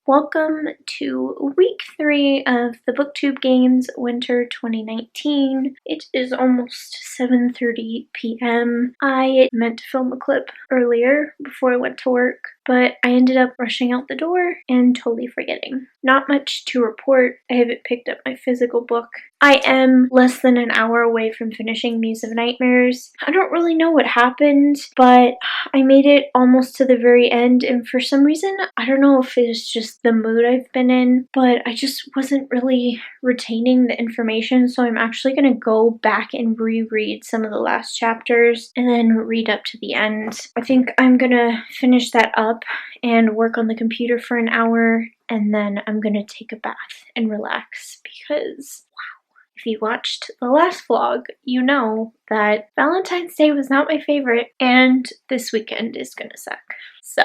Welcome to week 3 of the Booktube Games Winter 2019. It is almost 7:30 p.m. I meant to film a clip earlier before I went to work, but I ended up rushing out the door and totally forgetting. Not much to report. I haven't picked up my physical book. I am less than an hour away from finishing Muse of Nightmares. I don't really know what happened, but I made it almost to the very end, and for some reason, I don't know if it's just the mood I've been in, but I just wasn't really retaining the information, so I'm actually going to go back and reread some of the last chapters and then read up to the end. I think I'm going to finish that up and work on the computer for an hour, and then I'm going to take a bath and relax because, wow, if you watched the last vlog, you know that Valentine's Day was not my favorite, and this weekend is going to suck. So,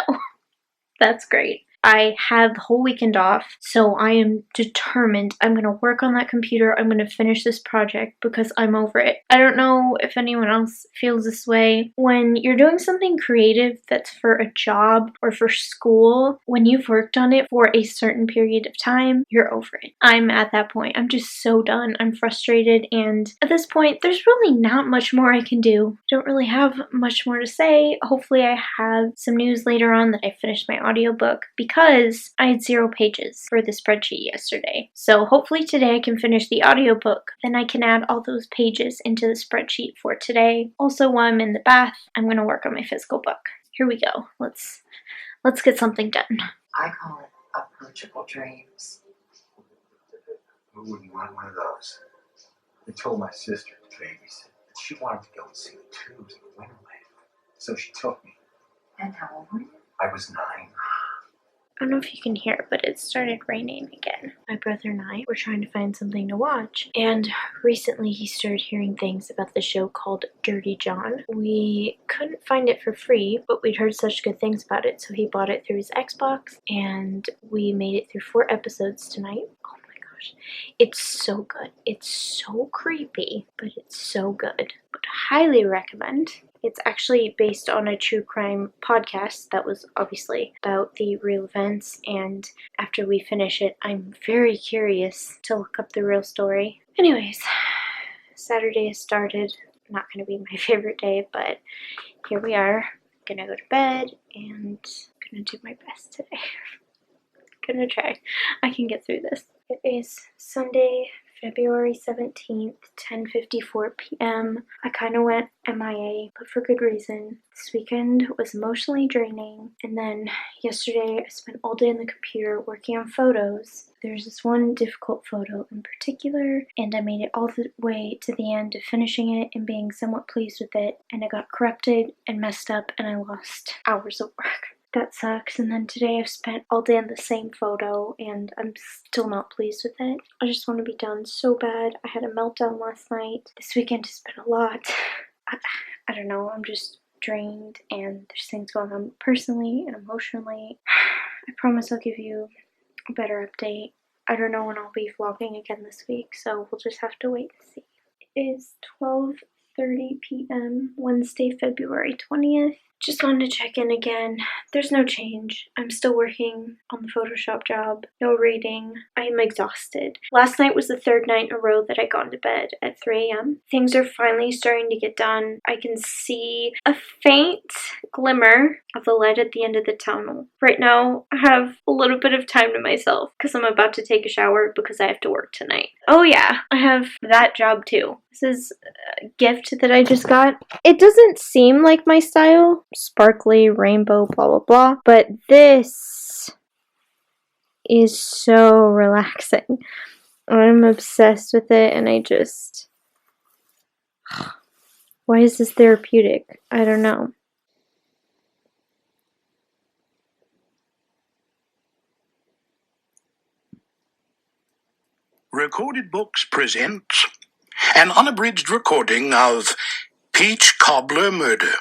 that's great. I have the whole weekend off, so I am determined. I'm going to work on that computer. I'm going to finish this project because I'm over it. I don't know if anyone else feels this way. When you're doing something creative that's for a job or for school, when you've worked on it for a certain period of time, you're over it. I'm at that point. I'm just so done. I'm frustrated, and at this point, there's really not much more I can do. I don't really have much more to say. Hopefully I have some news later on that I finished my audiobook, because I had 0 pages for the spreadsheet yesterday. So hopefully today I can finish the audiobook, then I can add all those pages into the spreadsheet for today. Also, while I'm in the bath, I'm going to work on my physical book. Here we go. Let's get something done. I call it approachable dreams. Who wouldn't want one of those? I told my sister to babysit, but she wanted to go and see the tubes in Wonderland. So she took me. And how old were you? I was 9. I don't know if you can hear, but it started raining again. My brother and I were trying to find something to watch, and recently he started hearing things about the show called Dirty John. We couldn't find it for free, but we'd heard such good things about it, so he bought it through his Xbox, and we made it through 4 episodes tonight. Oh my gosh, it's so good. It's so creepy, but it's so good. Would highly recommend. It's actually based on a true crime podcast that was obviously about the real events, and after we finish it, I'm very curious to look up the real story. Anyways, Saturday has started. Not going to be my favorite day, but here we are. Gonna go to bed and gonna do my best today. Gonna try. I can get through this. It is Sunday, February 17th, 10:54 p.m. I kind of went MIA, but for good reason. This weekend was emotionally draining, and then yesterday I spent all day on the computer working on photos. There's this one difficult photo in particular, and I made it all the way to the end of finishing it and being somewhat pleased with it, and it got corrupted and messed up, and I lost hours of work. That sucks. And then today I've spent all day on the same photo and I'm still not pleased with it. I just want to be done so bad. I had a meltdown last night. This weekend has been a lot. I don't know, I'm just drained, and there's things going on personally and emotionally. I promise I'll give you a better update. I don't know when I'll be vlogging again this week, so we'll just have to wait and see. It is 12:30 p.m. Wednesday, February 20th. Just wanted to check in again. There's no change. I'm still working on the Photoshop job. No reading. I am exhausted. Last night was the 3rd night in a row that I got into bed at 3 a.m. Things are finally starting to get done. I can see a faint glimmer of the light at the end of the tunnel. Right now, I have a little bit of time to myself because I'm about to take a shower because I have to work tonight. Oh yeah, I have that job too. This is a gift that I just got. It doesn't seem like my style. Sparkly, rainbow, blah, blah, blah. But this is so relaxing. I'm obsessed with it, and I just... Why is this therapeutic? I don't know. Recorded Books presents an unabridged recording of Peach Cobbler Murder.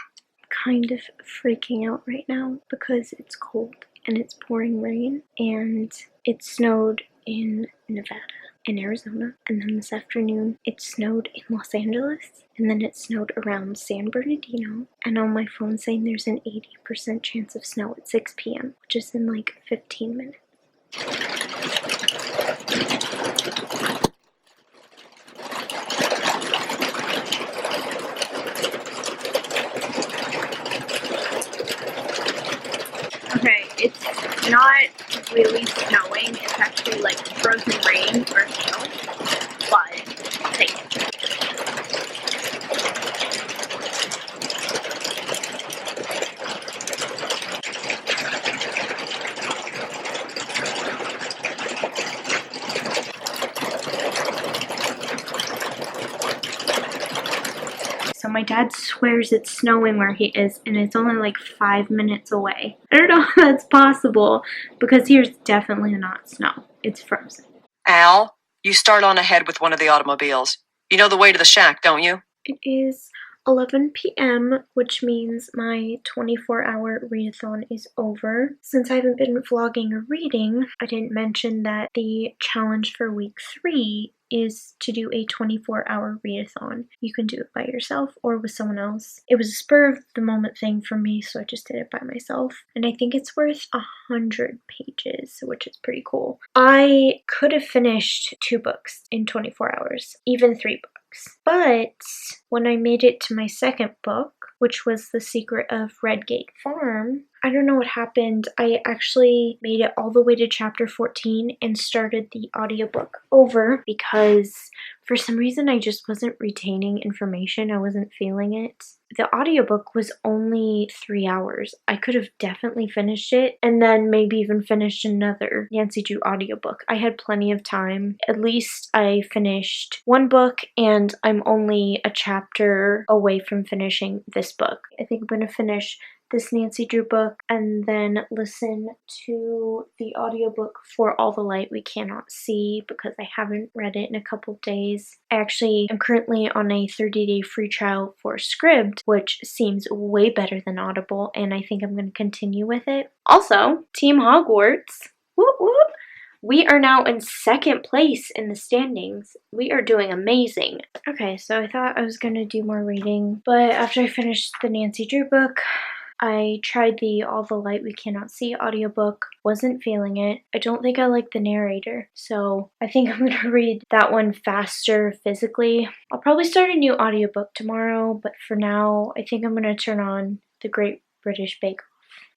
Kind of freaking out right now because it's cold and it's pouring rain, and it snowed in Nevada and Arizona, and then this afternoon it snowed in Los Angeles, and then it snowed around San Bernardino, and on my phone saying there's an 80% chance of snow at 6 p.m., which is in like 15 minutes. Okay, it's not really snowing. It's actually like frozen rain or snow, but I'll take it. So my dad swears it's snowing where he is, and it's only like 5 minutes away. I don't know how that's possible, because here's definitely not snow. It's frozen. Al, you start on ahead with one of the automobiles. You know the way to the shack, don't you? It is 11 p.m., which means my 24-hour readathon is over. Since I haven't been vlogging or reading, I didn't mention that the challenge for week 3 is to do a 24-hour readathon. You can do it by yourself or with someone else. It was a spur of the moment thing for me, so I just did it by myself. And I think it's worth 100 pages, which is pretty cool. I could have finished 2 books in 24 hours, even 3 books. But when I made it to my second book, which was The Secret of Redgate Farm, I don't know what happened. I actually made it all the way to chapter 14 and started the audiobook over because for some reason I just wasn't retaining information. I wasn't feeling it. The audiobook was only 3 hours. I could have definitely finished it and then maybe even finished another Nancy Drew audiobook. I had plenty of time. At least I finished 1 book and I'm only a chapter away from finishing this book. I think I'm going to finish this Nancy Drew book and then listen to the audiobook for All the Light We Cannot See because I haven't read it in a couple of days. I actually am currently on a 30-day free trial for Scribd, which seems way better than Audible, and I think I'm going to continue with it. Also, Team Hogwarts, whoop whoop, we are now in 2nd place in the standings. We are doing amazing. Okay, so I thought I was going to do more reading, but after I finished the Nancy Drew book, I tried the All the Light We Cannot See audiobook, wasn't feeling it. I don't think I like the narrator, so I think I'm going to read that one faster physically. I'll probably start a new audiobook tomorrow, but for now, I think I'm going to turn on The Great British Bake Off.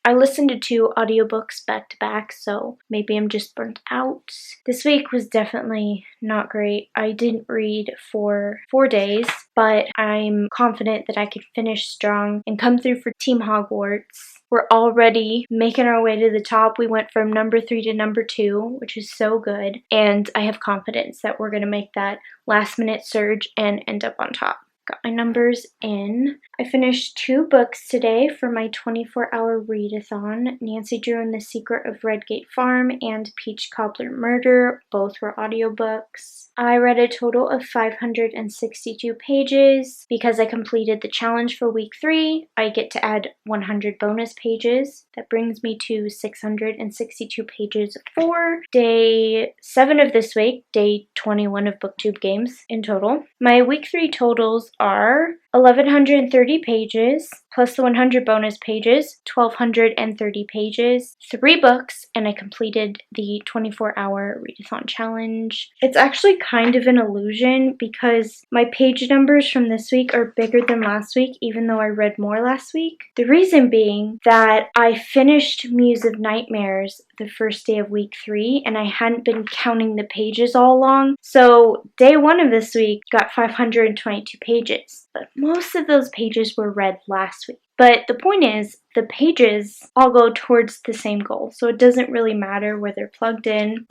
I listened to 2 audiobooks back to back, so maybe I'm just burnt out. This week was definitely not great. I didn't read for 4 days, but I'm confident that I could finish strong and come through for Team Hogwarts. We're already making our way to the top. We went from number 3 to number 2, which is so good, and I have confidence that we're going to make that last-minute surge and end up on top. Got my numbers in. I finished 2 books today for my 24-hour readathon. Nancy Drew and The Secret of Redgate Farm and Peach Cobbler Murder. Both were audiobooks. I read a total of 562 pages. Because I completed the challenge for week 3, I get to add 100 bonus pages. That brings me to 662 pages for day 7 of this week, day 21 of Booktube games in total. My week 3 totals are 1,130 pages, plus the 100 bonus pages, 1,230 pages, 3 books, and I completed the 24-hour readathon challenge. It's actually kind of an illusion because my page numbers from this week are bigger than last week, even though I read more last week. The reason being that I finished Muse of Nightmares the first day of week 3, and I hadn't been counting the pages all along. So day 1 of this week got 522 pages, but most of those pages were read last week. But the point is, the pages all go towards the same goal, so it doesn't really matter where they're plugged in.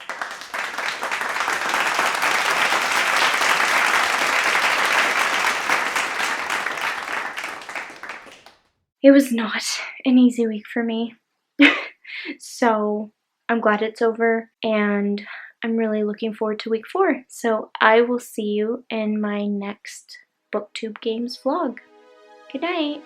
It was not an easy week for me. So I'm glad it's over, and I'm really looking forward to week 4. So I will see you in my next Booktube Games vlog. Good night.